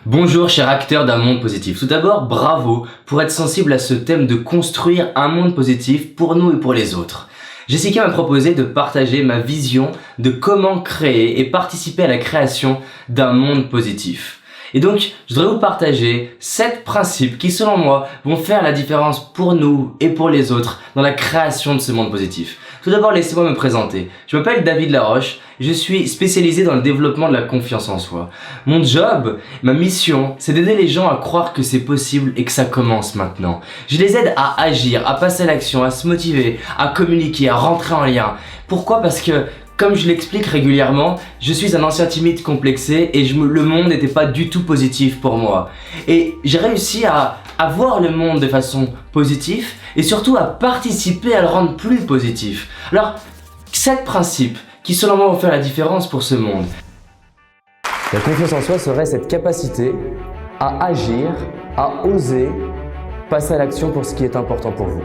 Bonjour cher acteur d'un monde positif. Tout d'abord, bravo pour être sensible à ce thème de construire un monde positif pour nous et pour les autres. Jessica m'a proposé de partager ma vision de comment créer et participer à la création d'un monde positif. Et donc, je voudrais vous partager 7 principes qui, selon moi, vont faire la différence pour nous et pour les autres dans la création de ce monde positif. Tout d'abord, laissez-moi me présenter. Je m'appelle David Laroche, je suis spécialisé dans le développement de la confiance en soi. Mon job, ma mission, c'est d'aider les gens à croire que c'est possible et que ça commence maintenant. Je les aide à agir, à passer à l'action, à se motiver, à communiquer, à rentrer en lien. Pourquoi ? Parce que comme je l'explique régulièrement, je suis un ancien timide complexé et le monde n'était pas du tout positif pour moi. Et j'ai réussi à voir le monde de façon positive et surtout à participer à le rendre plus positif. Alors, 7 principes qui selon moi vont faire la différence pour ce monde. La confiance en soi serait cette capacité à agir, à oser passer à l'action pour ce qui est important pour vous.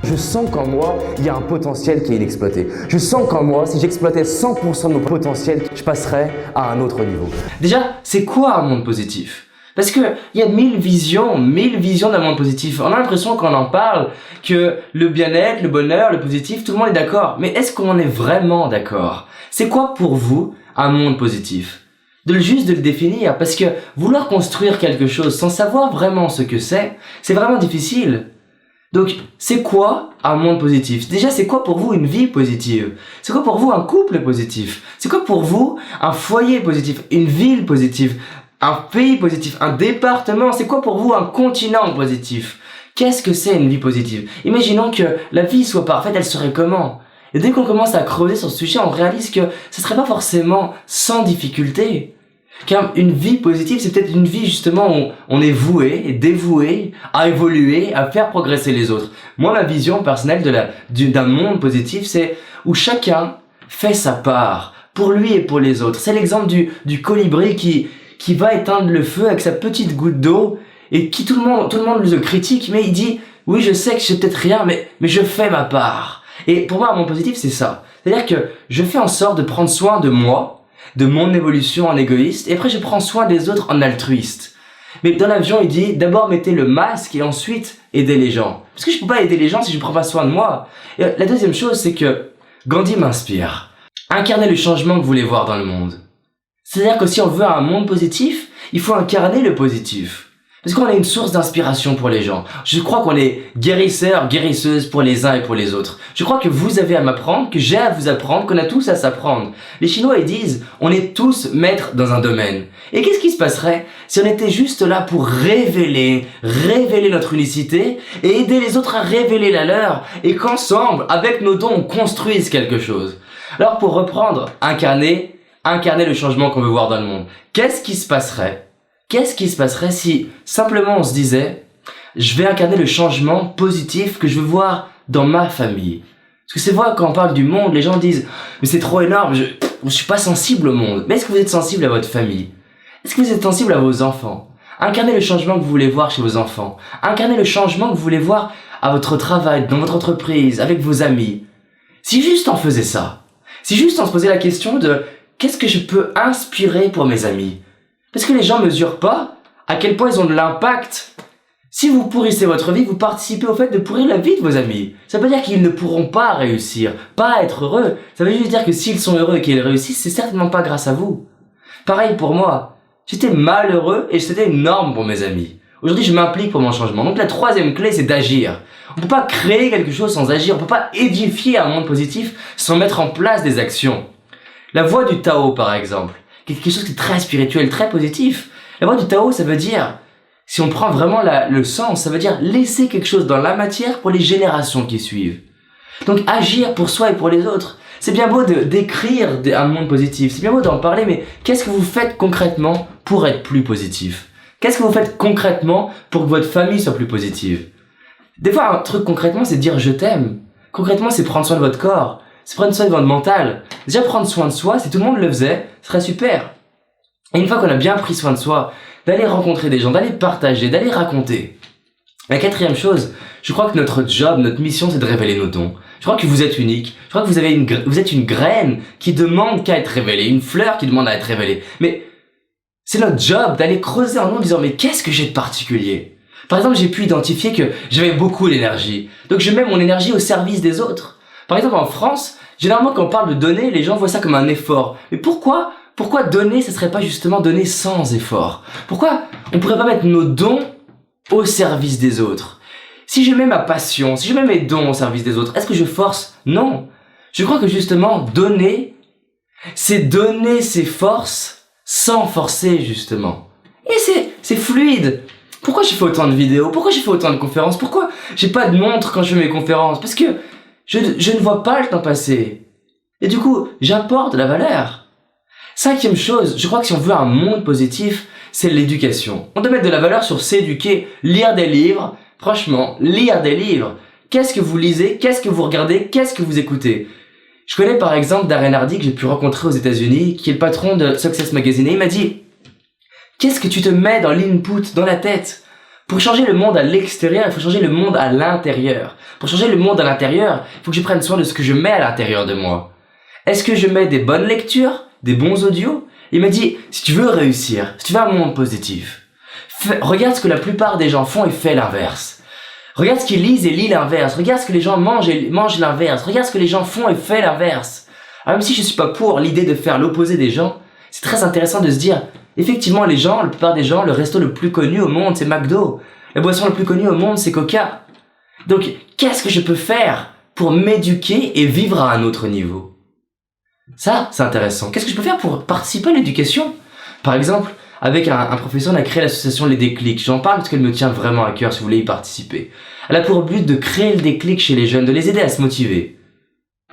Je sens qu'en moi, il y a un potentiel qui est inexploité. Je sens qu'en moi, si j'exploitais 100% de mon potentiel, je passerais à un autre niveau. Déjà, c'est quoi un monde positif ? Parce que il y a 1000 visions d'un monde positif. On a l'impression quand on en parle que le bien-être, le bonheur, le positif, tout le monde est d'accord. Mais est-ce qu'on est vraiment d'accord ? C'est quoi pour vous un monde positif ? Juste de le définir, parce que vouloir construire quelque chose sans savoir vraiment ce que c'est vraiment difficile. Donc, c'est quoi un monde positif ? Déjà, c'est quoi pour vous une vie positive ? C'est quoi pour vous un couple positif ? C'est quoi pour vous un foyer positif, une ville positive, un pays positif, un département ? C'est quoi pour vous un continent positif ? Qu'est-ce que c'est une vie positive ? Imaginons que la vie soit parfaite, elle serait comment ? Et dès qu'on commence à creuser sur ce sujet, on réalise que ce serait pas forcément sans difficulté. Car une vie positive, c'est peut-être une vie justement où on est voué et dévoué à évoluer, à faire progresser les autres. Moi, ma vision personnelle d'un monde positif, c'est où chacun fait sa part pour lui et pour les autres. C'est l'exemple du colibri qui va éteindre le feu avec sa petite goutte d'eau et qui tout le monde le critique, mais il dit « Oui, je sais que je sais peut-être rien, mais je fais ma part. » Et pour moi, un monde positif, c'est ça. C'est-à-dire que je fais en sorte de prendre soin de moi, de mon évolution en égoïste, et après je prends soin des autres en altruiste. Mais dans l'avion, il dit d'abord mettez le masque et ensuite aidez les gens. Parce que je peux pas aider les gens si je prends pas soin de moi. Et la deuxième chose, c'est que Gandhi m'inspire. Incarnez le changement que vous voulez voir dans le monde. C'est-à-dire que si on veut un monde positif, il faut incarner le positif. Parce qu'on est une source d'inspiration pour les gens. Je crois qu'on est guérisseurs, guérisseuses pour les uns et pour les autres. Je crois que vous avez à m'apprendre, que j'ai à vous apprendre, qu'on a tous à s'apprendre. Les Chinois, ils disent, on est tous maîtres dans un domaine. Et qu'est-ce qui se passerait si on était juste là pour révéler notre unicité et aider les autres à révéler la leur et qu'ensemble, avec nos dons, on construise quelque chose. Alors pour reprendre, incarner le changement qu'on veut voir dans le monde. Qu'est-ce qui se passerait si simplement on se disait je vais incarner le changement positif que je veux voir dans ma famille ? Parce que c'est vrai, quand on parle du monde, les gens disent mais c'est trop énorme, je suis pas sensible au monde. Mais est-ce que vous êtes sensible à votre famille ? Est-ce que vous êtes sensible à vos enfants ? Incarnez le changement que vous voulez voir chez vos enfants. Incarnez le changement que vous voulez voir à votre travail, dans votre entreprise, avec vos amis. Si juste on faisait ça, si juste on se posait la question de qu'est-ce que je peux inspirer pour mes amis ? Parce que les gens mesurent pas à quel point ils ont de l'impact. Si vous pourrissez votre vie, vous participez au fait de pourrir la vie de vos amis. Ça veut dire qu'ils ne pourront pas réussir, pas être heureux. Ça veut juste dire que s'ils sont heureux et qu'ils réussissent, c'est certainement pas grâce à vous. Pareil pour moi. J'étais malheureux et c'était une norme pour mes amis. Aujourd'hui, je m'implique pour mon changement. Donc la troisième clé, c'est d'agir. On peut pas créer quelque chose sans agir. On peut pas édifier un monde positif sans mettre en place des actions. La voie du Tao, par exemple. Quelque chose qui est très spirituel, très positif. La voie du Tao, ça veut dire, si on prend vraiment le sens, ça veut dire laisser quelque chose dans la matière pour les générations qui suivent. Donc agir pour soi et pour les autres. C'est bien beau d'écrire un monde positif, c'est bien beau d'en parler, mais qu'est-ce que vous faites concrètement pour être plus positif ? Qu'est-ce que vous faites concrètement pour que votre famille soit plus positive ? Des fois, un truc concrètement, c'est dire je t'aime. Concrètement, c'est prendre soin de votre corps. C'est prendre soin de votre mental. Déjà, prendre soin de soi, si tout le monde le faisait, ce serait super. Et une fois qu'on a bien pris soin de soi, d'aller rencontrer des gens, d'aller partager, d'aller raconter. La quatrième chose, je crois que notre job, notre mission, c'est de révéler nos dons. Je crois que vous êtes unique. Je crois que vous êtes une graine qui demande qu'à être révélée, une fleur qui demande à être révélée. Mais C'est notre job d'aller creuser en nous en disant mais qu'est-ce que j'ai de particulier? Par exemple, j'ai pu identifier que j'avais beaucoup d'énergie. Donc je mets mon énergie au service des autres. Par exemple, en France, généralement quand on parle de donner, les gens voient ça comme un effort. Mais pourquoi donner, ce serait pas justement donner sans effort? Pourquoi on pourrait pas mettre nos dons au service des autres? Si je mets ma passion, si je mets mes dons au service des autres, est-ce que je force? Non. Je crois que justement, donner, c'est donner ses forces sans forcer justement. Et c'est fluide. Pourquoi j'ai fait autant de vidéos? Pourquoi j'ai fait autant de conférences? Pourquoi j'ai pas de montre quand je fais mes conférences? Parce que je ne vois pas le temps passer. Et du coup, j'apporte de la valeur. Cinquième chose, je crois que si on veut un monde positif, c'est l'éducation. On doit mettre de la valeur sur s'éduquer, lire des livres. Franchement, lire des livres. Qu'est-ce que vous lisez? Qu'est-ce que vous regardez? Qu'est-ce que vous écoutez? Je connais par exemple Darren Hardy que j'ai pu rencontrer aux États-Unis, qui est le patron de Success Magazine, et il m'a dit qu'est-ce que tu te mets dans l'input, dans la tête? Pour changer le monde à l'extérieur, il faut changer le monde à l'intérieur. Pour changer le monde à l'intérieur, il faut que je prenne soin de ce que je mets à l'intérieur de moi. Est-ce que je mets des bonnes lectures, des bons audios? Il m'a dit, si tu veux réussir, si tu veux un monde positif, regarde ce que la plupart des gens font et fais l'inverse. Regarde ce qu'ils lisent et lis l'inverse. Regarde ce que les gens mangent et mangent l'inverse. Regarde ce que les gens font et fais l'inverse. Alors même si je suis pas pour l'idée de faire l'opposé des gens, c'est très intéressant de se dire, effectivement la plupart des gens, le resto le plus connu au monde c'est McDo. La boisson la plus connue au monde c'est Coca. Donc qu'est-ce que je peux faire pour m'éduquer et vivre à un autre niveau? Ça, c'est intéressant. Qu'est-ce que je peux faire pour participer à l'éducation? Par exemple, avec un professeur, on a créé l'association Les Déclics. J'en parle parce qu'elle me tient vraiment à cœur si vous voulez y participer. Elle a pour but de créer le déclic chez les jeunes, de les aider à se motiver.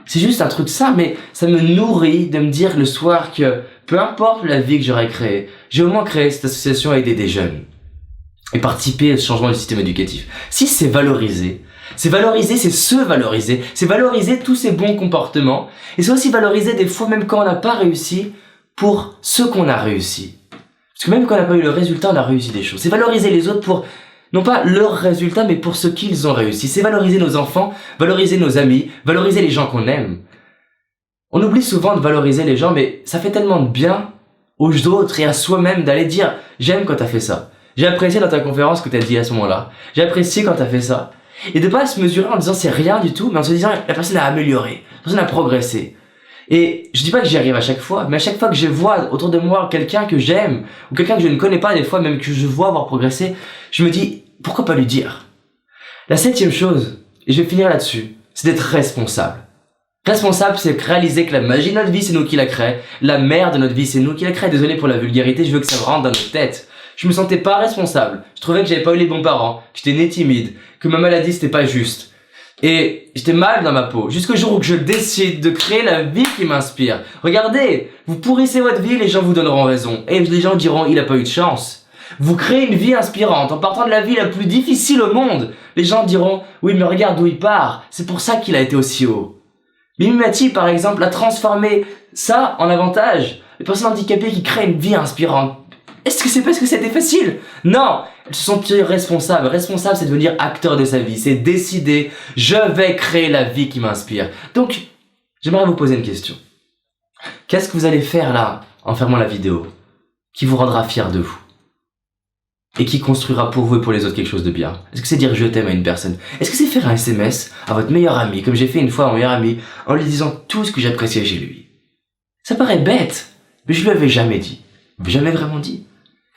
C'est juste un truc simple, mais ça me nourrit de me dire le soir que peu importe la vie que j'aurais créée, j'ai au moins créé cette association à aider des jeunes et participer à ce changement du système éducatif. Si c'est valoriser, c'est se valoriser tous ces bons comportements et c'est aussi valoriser des fois même quand on n'a pas réussi pour ce qu'on a réussi. Parce que même quand on n'a pas eu le résultat, on a réussi des choses. C'est valoriser les autres pour, non pas leurs résultats, mais pour ce qu'ils ont réussi. C'est valoriser nos enfants, valoriser nos amis, valoriser les gens qu'on aime. On oublie souvent de valoriser les gens, mais ça fait tellement de bien aux autres et à soi-même d'aller dire « J'aime quand t'as fait ça. J'ai apprécié dans ta conférence ce que t'as dit à ce moment-là. J'ai apprécié quand t'as fait ça. » Et de pas se mesurer en disant « C'est rien du tout », mais en se disant « La personne a amélioré. La personne a progressé. » Et je dis pas que j'y arrive à chaque fois, mais à chaque fois que je vois autour de moi quelqu'un que j'aime, ou quelqu'un que je ne connais pas des fois, même que je vois avoir progressé, je me dis, pourquoi pas lui dire? La septième chose, et je vais finir là-dessus, c'est d'être responsable. Responsable, c'est réaliser que la magie de notre vie, c'est nous qui la crée, la merde de notre vie, c'est nous qui la crée. Désolé pour la vulgarité, je veux que ça rentre dans notre tête. Je me sentais pas responsable, je trouvais que j'avais pas eu les bons parents, que j'étais né timide, que ma maladie c'était pas juste. Et j'étais mal dans ma peau, jusqu'au jour où je décide de créer la vie qui m'inspire. Regardez, vous pourrissez votre vie, les gens vous donneront raison. Et les gens diront, il a pas eu de chance. Vous créez une vie inspirante en partant de la vie la plus difficile au monde. Les gens diront, oui mais regarde d'où il part, c'est pour ça qu'il a été aussi haut. Mimi Mati, par exemple, a transformé ça en avantage. Les personnes handicapées qui créent une vie inspirante. Est-ce que c'est parce que c'était facile? Non, elles se sont responsables. Responsable, c'est devenir acteur de sa vie. C'est décider, je vais créer la vie qui m'inspire. Donc, j'aimerais vous poser une question. Qu'est-ce que vous allez faire là, en fermant la vidéo, qui vous rendra fier de vous? Et qui construira pour vous et pour les autres quelque chose de bien? Est-ce que c'est dire je t'aime à une personne? Est-ce que c'est faire un SMS à votre meilleur ami, comme j'ai fait une fois à mon meilleur ami, en lui disant tout ce que j'appréciais chez lui? Ça paraît bête, mais je lui avais jamais dit. Jamais vraiment dit.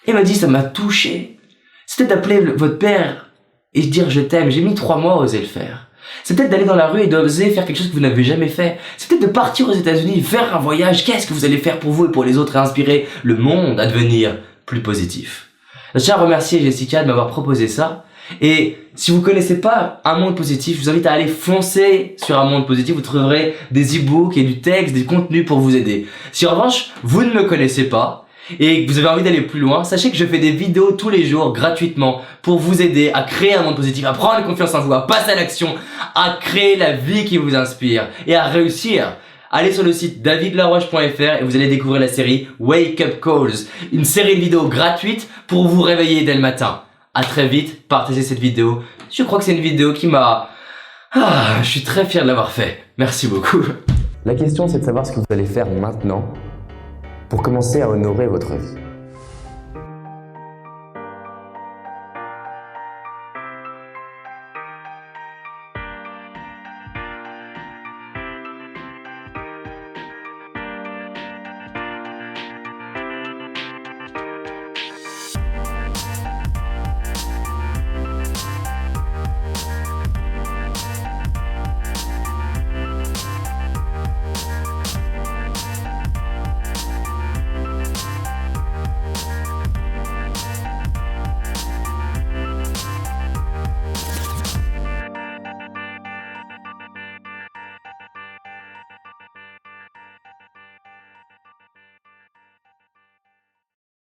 Et il m'a dit, ça m'a touché. C'était d'appeler votre père et de dire je t'aime. J'ai mis 3 mois à oser le faire. C'est peut-être d'aller dans la rue et d'oser faire quelque chose que vous n'avez jamais fait. C'est peut-être de partir aux États-Unis, faire un voyage. Qu'est-ce que vous allez faire pour vous et pour les autres et inspirer le monde à devenir plus positif? Je tiens à remercier Jessica de m'avoir proposé ça. Et si vous connaissez pas un monde positif, je vous invite à aller foncer sur un monde positif. Vous trouverez des e-books et du texte, des contenus pour vous aider. Si en revanche, vous ne me connaissez pas, et que vous avez envie d'aller plus loin, sachez que je fais des vidéos tous les jours gratuitement pour vous aider à créer un monde positif, à prendre confiance en vous, à passer à l'action, à créer la vie qui vous inspire et à réussir. Allez sur le site davidlaroche.fr et vous allez découvrir la série Wake Up Calls, une série de vidéos gratuites pour vous réveiller dès le matin. À très vite, partagez cette vidéo. Je crois que c'est une vidéo qui m'a... je suis très fier de l'avoir fait. Merci beaucoup. La question c'est de savoir ce que vous allez faire maintenant pour commencer à honorer votre vie.